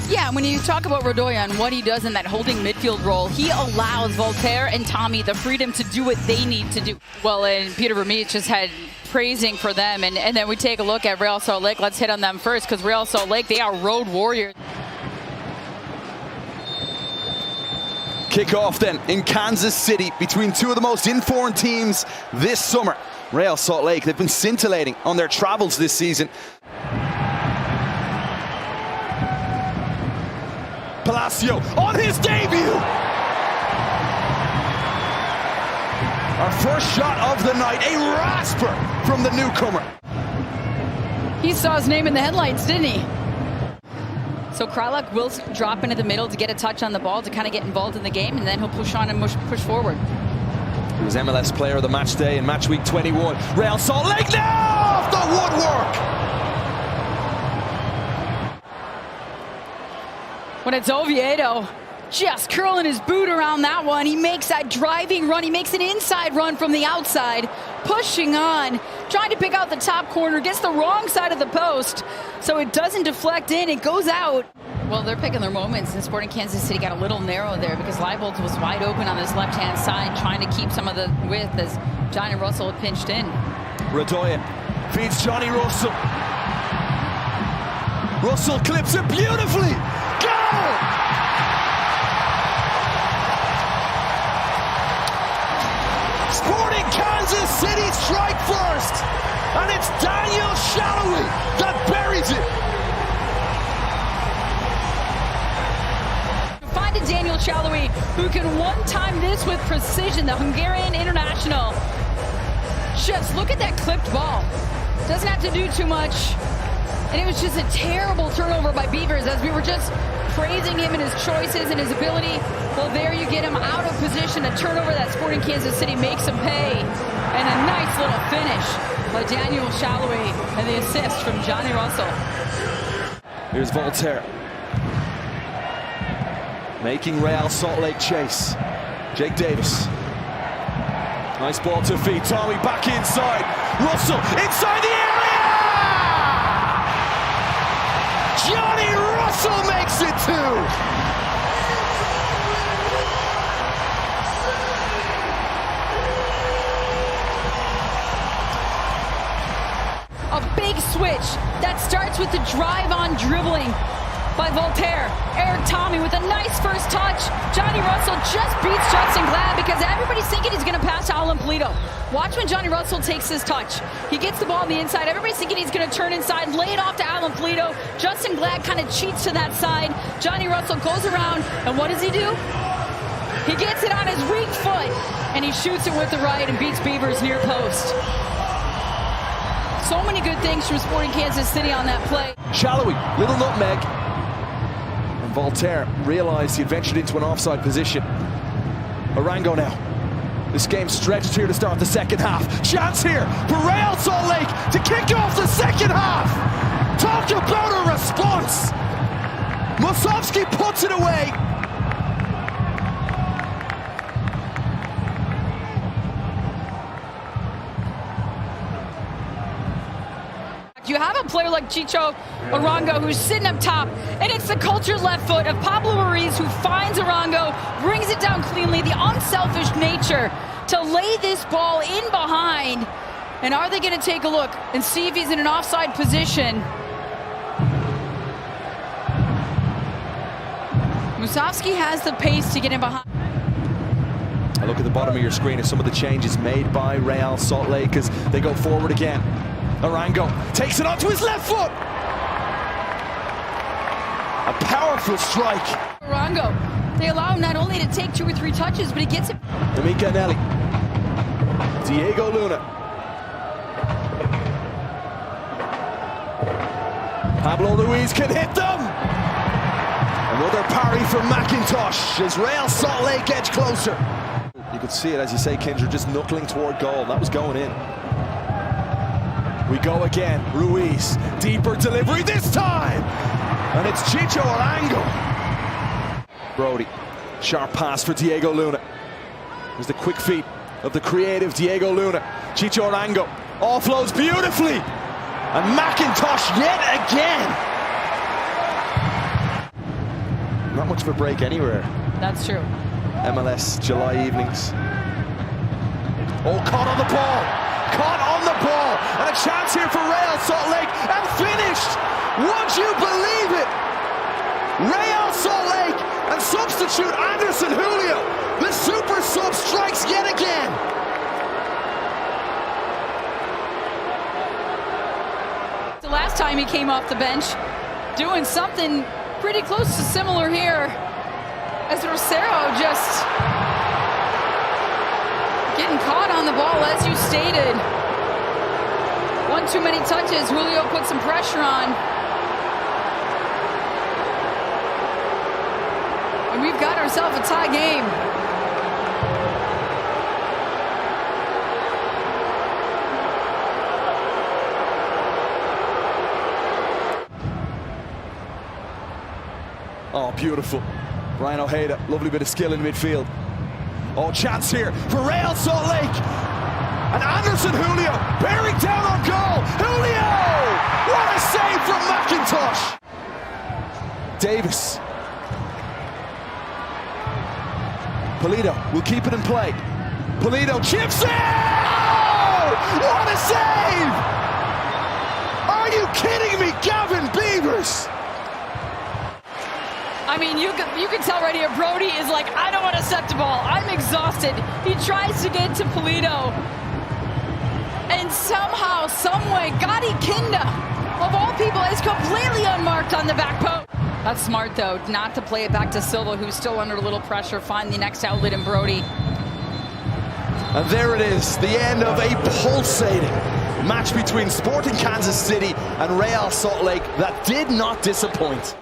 Yeah, when you talk about Radoja and what he does in that holding midfield role, he allows Voltaire and Tommy the freedom to do what they need to do. Well, and Peter Vermeet just had praising for them, and then we take a look at Real Salt Lake. Let's hit on them first, because Real Salt Lake, they are road warriors. Kickoff then in Kansas City between two of the most informed teams this summer. Real Salt Lake, they've been scintillating on their travels this season. Palacio on his debut! Our first shot of the night, a rasper from the newcomer. He saw his name in the headlights, didn't he? So Kralak will drop into the middle to get a touch on the ball to kind of get involved in the game, and then he'll push on and push forward. He was MLS Player of the Match Day in Match Week 21. Real Salt Lake now off the woodwork! When it's Oviedo, just curling his boot around that one. He makes that driving run. He makes an inside run from the outside, pushing on, trying to pick out the top corner, gets the wrong side of the post, so it doesn't deflect in, it goes out. Well, they're picking their moments, and Sporting Kansas City got a little narrow there because Leibold was wide open on this left-hand side, trying to keep some of the width as Johnny Russell had pinched in. Radoja feeds Johnny Russell. Russell clips it beautifully. Goal! Sporting Kansas City strike first, and it's Daniel Salloi that buries it. Find a Daniel Salloi who can one-time this with precision, the Hungarian international. Just look at that clipped ball. Doesn't have to do too much. And it was just a terrible turnover by Beavers, as we were just praising him and his choices and his ability. Well, there you get him out of position. A turnover that Sporting Kansas City makes him pay. And a nice little finish by Daniel Salloi, and the assist from Johnny Russell. Here's Voltaire. Making Real Salt Lake chase. Jake Davis. Nice ball to feet. Tommy back inside. Russell inside the area! Johnny Russell makes it two! A big switch that starts with the drive on dribbling by Voltaire. Eric Tommy with a nice first touch. Johnny Russell just beats Justin Glad because everybody's thinking he's going to pass to Alan Pulido. Watch when Johnny Russell takes his touch. He gets the ball on the inside. Everybody's thinking he's going to turn inside, lay it off to Alan Pulido. Justin Glad kind of cheats to that side. Johnny Russell goes around, and what does he do? He gets it on his weak foot, and he shoots it with the right and beats Beavers near post. So many good things from Sporting Kansas City on that play. Salloi, little nutmeg. And Voltaire realized he had ventured into an offside position. Arango now. This game stretched here to start the second half. Chance here for Real Salt Lake to kick off the second half. Talk about a response. Musovski puts it away. You have a player like Chicho Arango who's sitting up top, and it's the cultured left foot of Pablo Ruiz who finds Arango, brings it down cleanly, the unselfish nature to lay this ball in behind. And are they going to take a look and see if he's in an offside position? Musovski has the pace to get in behind. A look at the bottom of your screen at some of the changes made by Real Salt Lake as they go forward again. Arango takes it onto his left foot. A powerful strike. Arango, they allow him not only to take 2 or 3 touches, but he gets it. D'Amica Nelly. Diego Luna. Pablo Ruiz can hit them. Another parry from McIntosh as Real Salt Lake edge closer. You could see it, as you say, Kindred, just knuckling toward goal. That was going in. We go again. Ruiz, deeper delivery this time. And it's Chicho Arango. Brody, sharp pass for Diego Luna. There's the quick feet of the creative Diego Luna. Chicho Arango offloads beautifully. And McIntosh yet again. that much of a break anywhere. That's true. MLS July evenings. Oh, caught on the ball. Caught on the ball. And a chance here for Real Salt Lake. And finished. Would you believe it? Real Salt Lake and substitute Anderson Julio. The super sub strikes yet again. The last time he came off the bench, doing something pretty close to similar here, as Rosero just getting caught on the ball, as you stated. One too many touches. Julio put some pressure on. And we've got ourselves a tie game. Oh, beautiful. Brian Ojeda, lovely bit of skill in midfield. Oh, chance here for Real Salt Lake. And Anderson Julio bearing down on goal. Julio! What a save from McIntosh! Davis. Polito will keep it in play. Polito chips in! Oh! What a save! Are you kidding me, Gavin Beavers? I mean, you can tell right here, Brody is like, I don't want to set the ball. I'm exhausted. He tries to get to Polito. And somehow, someway, Gadi Kinda, of all people, is completely unmarked on the back post. That's smart, though, not to play it back to Silva, who's still under a little pressure. Find the next outlet in Brody. And there it is, the end of a pulsating match between Sporting Kansas City and Real Salt Lake that did not disappoint.